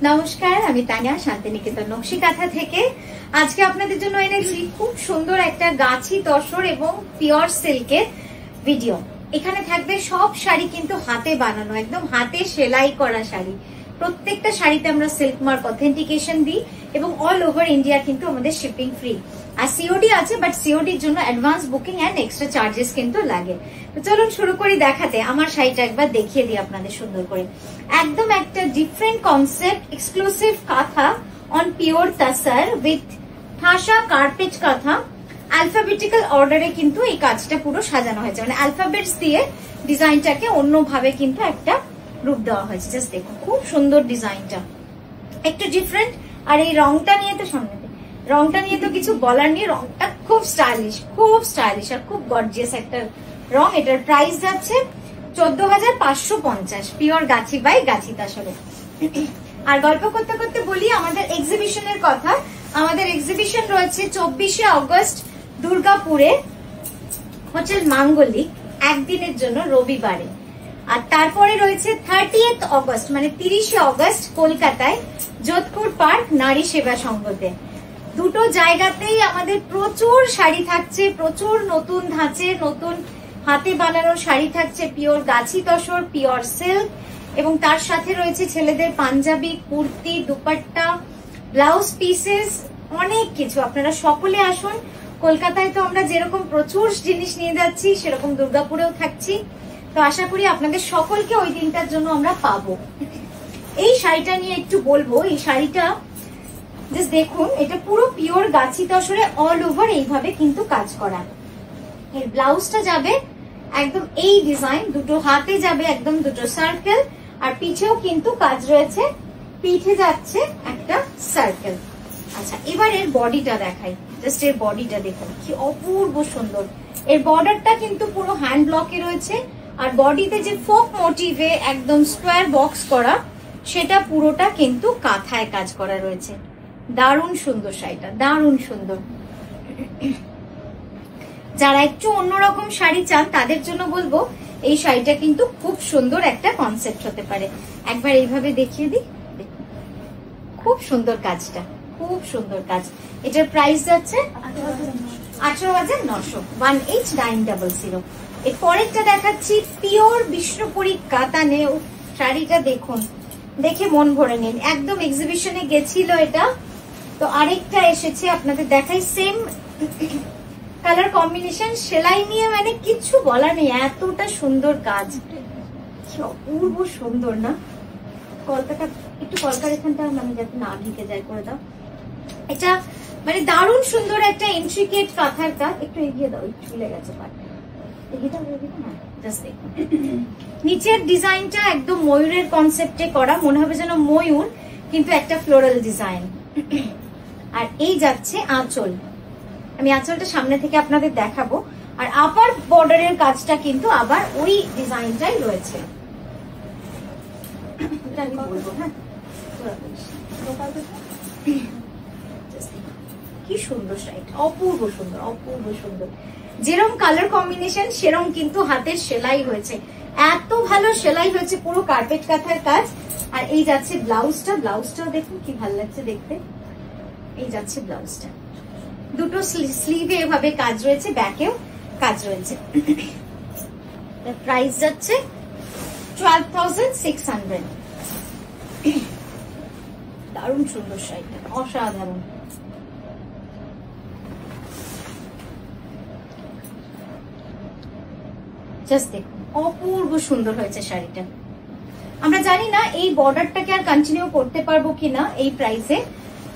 নমস্কার, আমি তানিয়া শান্তিনিকেতন নকশি কাঁথা থেকে। আজকে আপনাদের জন্য এনেছি খুব সুন্দর একটা গাছি তসর এবং পিওর সিল্কের ভিডিও। এখানে থাকবে সব শাড়ি কিন্তু হাতে বানানো, একদম হাতে সেলাই করা শাড়ি। প্রত্যেকটা শাড়িতে আমরা সিল্ক মার্ক অথেন্টিকেশন দিই এবং অল ওভার ইন্ডিয়া কিন্তু আমাদের শিপিং ফ্রি। আর সিওডি আছে, বাট সিওডির জন্য advance booking and extra charges কিন্তু লাগে। তো চলুন শুরু করি দেখাতে। আমার শাড়িটা একবার দেখিয়ে দিই আপনাদের সুন্দর করে। একদম একটা ডিফারেন্ট কনসেপ্ট, এক্সক্লুসিভ কাঁথা অন পিওর তাসার উইথ ঠাসা কার্পেট কাঁথা। অ্যালফাবেটিক্যাল অর্ডারে কিন্তু এই কাজটা পুরো সাজানো হয়েছে, মানে অ্যালফাবেটস দিয়ে ডিজাইনটাকে অন্যভাবে কিন্তু একটা রূপ দেওয়া হয়েছে। জাস্ট দেখুন খুব সুন্দর ডিজাইনটা, একটু ডিফারেন্ট। আর এই রংটা নিয়ে তো রংটা নিয়ে তো কিছু বলার নেই, রংটা খুব স্টাইলিশ আর খুব গর্জিয়াস একটা রং। এটার প্রাইস যাচ্ছে 14,550 পিওর গাছি বাই গাছি তাসরে। আর গল্প করতে করতে বলি আমাদের এক্সিবিশনের কথা। আমাদের এক্সিবিশন রয়েছে 24শে অগস্ট দুর্গাপুরে হোটেল মাঙ্গলিক, একদিনের জন্য রবিবারে। আর তারপরে রয়েছে 30th অগস্ট মানে 30শে অগস্ট কলকাতায় যোধপুর পার্ক নারী সেবা সংঘতে। দুটো জায়গাতেই আমাদের প্রচুর শাড়ি থাকছে, প্রচুর নতুন ধাঁচের নতুন হাতে বানানো শাড়ি থাকছে, পিওর গাছি তসর, পিওর সিল্ক, এবং তার সাথে রয়েছে ছেলেদের পাঞ্জাবি, কুর্তি, দুপাট্টা, ব্লাউজ পিসেস, অনেক কিছু। আপনারা সকলে আসুন। কলকাতায় তো আমরা যেরকম প্রচুর জিনিস নিয়ে যাচ্ছি, সেরকম দুর্গাপুরেও থাকছি। তো আশা করি আপনাদের সকলকে ওই দিনটার জন্য আমরা পাবো। এই শাড়িটা নিয়ে একটু বলবো। এই শাড়িটা জাস্ট দেখুন, এটা পুরো পিওর গাছি তসরে অল ওভার এইভাবে কিন্তু কাজ করা। এর ব্লাউজটা যাবে একদম এই ডিজাইন, দুটো হাতে যাবে একদম দুটো সার্কেল, আর পিঠেও কিন্তু কাজ রয়েছে, পিঠে যাচ্ছে একটা সার্কেল। আচ্ছা, এবার এর বডিটা দেখাই। জাস্ট এর বডিটা দেখুন কি অপূর্ব সুন্দর। এর বর্ডারটা কিন্তু পুরো হ্যান্ড ব্লকে রয়েছে, আর বডিতে যে ফোক মোটিভে একদম স্কোয়ার বক্স করা, সেটা পুরোটা কিন্তু কাঁথায় কাজ করা রয়েছে। দারুণ সুন্দর শাড়িটা, দারুণ সুন্দর। যারা একটু অন্যরকম শাড়ি চান তাদের জন্য বলবো এই শাড়িটা কিন্তু খুব সুন্দর একটা কনসেপ্ট হতে পারে। একবার এইভাবে দেখিয়ে দিই, খুব সুন্দর কাজটা, খুব সুন্দর কাজ। এটার প্রাইস যাচ্ছে 18,900, 18,900। এর পরেরটা দেখাচ্ছি পিওর বিষ্ণুপুরি কাতানে। শাড়িটা দেখুন, দেখে মন ভরে নিন। একদম এক্সিবিশনে গেছিল এটা, তো আরেকটা এসেছে আপনাদের দেখাই। সেম কালার কম্বিনেশন, সেলাই নিয়ে মানে কিছু বলার নেই, এতটা সুন্দর কাজ, কি অপূর্ব সুন্দর না। কলকাতা একটু কলকার এখানটা মানে যাতে না ঢেকে যায় করে দাও। এটা মানে দারুণ সুন্দর একটা ইন্ট্রিকেট কাঁথার কাজ। একটু এগিয়ে দাও, একটু ঝুলে গেছে পাটটা। নিচের ডিজাইনটা একদম ময়ূরের কনসেপ্টে করা, মনে হবে যেন ময়ূর, কিন্তু একটা ফ্লোরাল ডিজাইন। আর এই যাচ্ছে আঁচল, আমি আঁচলটা সামনে থেকে আপনাদের দেখাবো। আর আপার বর্ডারের কাজটা কিন্তু আবার ওই ডিজাইনটাই রয়েছে। কি সুন্দর শাড়িটা, অপূর্ব সুন্দর, অপূর্ব সুন্দর। যেরকম কালার কম্বিনেশন সেরকম কিন্তু হাতের সেলাই হয়েছে, এত ভালো সেলাই হয়েছে, পুরো কার্পেট কাঁথার কাজ। আর এই যাচ্ছে ব্লাউজটা, ব্লাউজটাও দেখুন কি ভালো লাগছে দেখতে। এই যাচ্ছে ব্লাউজটা, দুটো স্লিভে এভাবে কাজ রয়েছে, ব্যাকেও কাজ রয়েছে। প্রাইস যাচ্ছে 12,600। দারুণ সুন্দর শাড়িটা, অসাধারণ। জাস্ট দেখুন অপূর্ব সুন্দর হয়েছে শাড়িটা। আমরা জানি না এই বর্ডারটাকে আর কন্টিনিউ করতে পারবো কিনা এই প্রাইসে,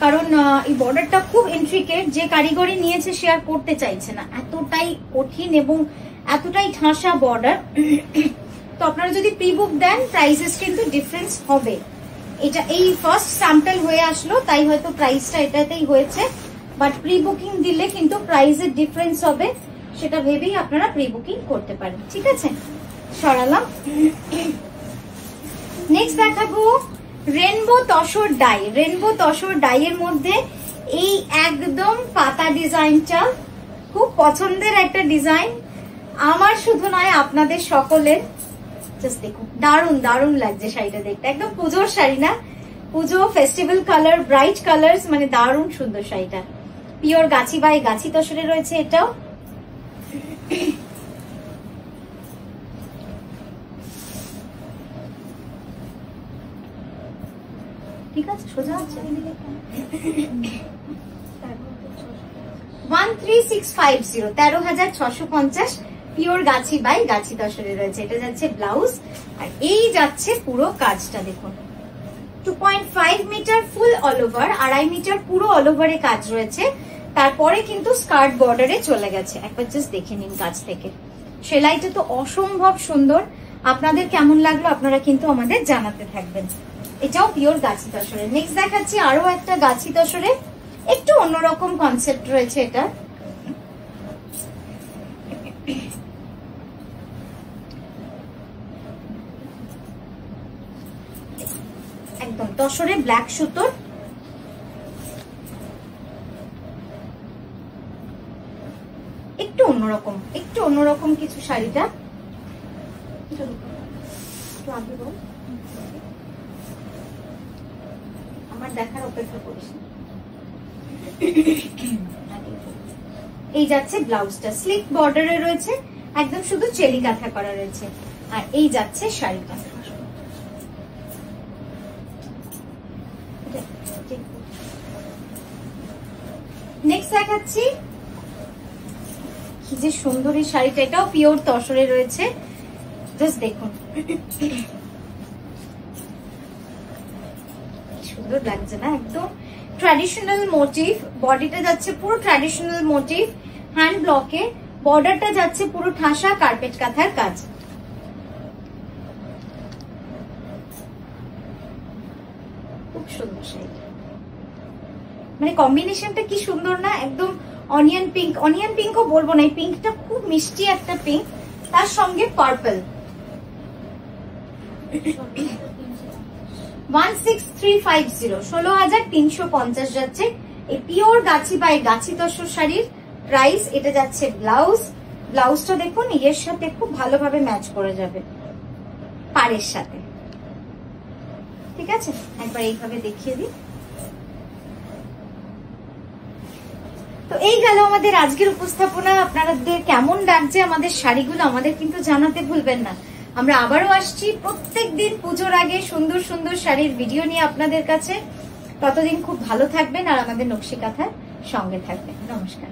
কারণ এই বর্ডারটা খুব ইন্ট্রিকেট। যে কারিগরি নিয়েছে সে আর করতে চাইছে না, এতটাই কঠিন এবং এতটাই ঠাসা বর্ডার। তো আপনারা যদি প্রি বুক দেন প্রাইসেস কিন্তু ডিফারেন্স হবে। এটা এই ফার্স্ট স্যাম্পল হয়ে আসলো, তাই হয়তো প্রাইসটা এটাতেই হয়েছে, বাট প্রি বুকিং দিলে কিন্তু প্রাইসের ডিফারেন্স হবে, সেটা ভেবেই আপনারা প্রি বুকিং করতে পারেন। ঠিক আছে, সরালাম। নেক্সট দেখাবো rainbow tussar die. Rainbow tussar ডাইয়ের মধ্যে এই একদম পাতা ডিজাইনটা খুব পছন্দের একটা ডিজাইন, আমার শুধু নয় আপনাদের সকলের। জাস্ট দেখুন দারুণ দারুণ লাগছে শাড়িটা দেখতে, একদম পুজোর শাড়ি না, পুজো ফেস্টিভ্যাল কালার, ব্রাইট কালার্স, মানে দারুণ সুন্দর শাড়িটা। পিওর গাছি বাই গাছি তসরে রয়েছে এটাও। ঠিক আছে, সোজা আছে। 13650, 13,650, পিওর গাছি বাই গাছি তসরে রয়েছে। এটা যাচ্ছে ব্লাউজ, আর এই যাচ্ছে পুরো কাজটা দেখুন। 2.5 metre full all over, 2.5 metre পুরো অল ওভারে কাজ রয়েছে। তারপরে কিন্তু স্কার্ট বর্ডারে চলে গেছে। একবার জাস্ট দেখে নিন কাজ থেকে। সেলাইটা তো অসম্ভব সুন্দর। আপনাদের কেমন লাগলো আপনারা কিন্তু আমাদের জানাতে থাকবেন। এটাও পিওর গাছি তসরে। নেক্সট দেখাচ্ছি আরো একটা গাছি তসরে, একটু অন্যরকম কনসেপ্ট রয়েছে এটা। একদম তসরে ব্ল্যাক সুতোর, একটু অন্যরকম কিছু শাড়িটা। আমার দেখার অপেক্ষা করিস। এই যাচ্ছে ব্লাউজটা, স্লিক বর্ডারে রয়েছে, একদম শুধু চেলি কাঁথা করা রয়েছে। আর এই যাচ্ছে শাড়িটা। নেক্সট দেখাচ্ছি কি যে সুন্দর এই শাড়িটা, এটাও পিওর তসরে রয়েছে। জাস্ট দেখুন সুন্দর লাগছে না, একদম ট্র্যাডিশনাল মোটিভ। বডিটা যাচ্ছে পুরো ট্র্যাডিশনাল মোটিভ, হ্যান্ড ব্লকে। বর্ডারটা যাচ্ছে পুরো ঠাসা কার্পেট কাঁথার কাজ। খুব সুন্দর শাড়িটা, মানে কম্বিনেশনটা কি সুন্দর না, একদম অনিয়ন পিঙ্ক। অনিয়ন পিঙ্কও বলবো না, এই পিঙ্কটা খুব মিষ্টি একটা পিঙ্ক, তার সঙ্গে পার্পল। 16350, 16,350 যাচ্ছে এই পিওর গাছি বাই গাছি তসর শাড়ির প্রাইস। এটা যাচ্ছে ব্লাউজ। ব্লাউজটা দেখুন এর সাথে খুব ভালোভাবে ম্যাচ করে যাবে, পাড়ের সাথে। ঠিক আছে, একবার এইভাবে দেখিয়ে দিই। তো এই গেল আমাদের আজকের উপস্থাপনা। আপনাদের কেমন লাগছে আমাদের শাড়িগুলো আমাদের কিন্তু জানাতে ভুলবেন না। আমরা আবারও আসছি প্রত্যেকদিন পুজোর আগে সুন্দর সুন্দর শাড়ির ভিডিও নিয়ে আপনাদের কাছে। ততদিন খুব ভালো থাকবেন আর আমাদের নকশি কাঁথার সঙ্গে থাকবেন। নমস্কার।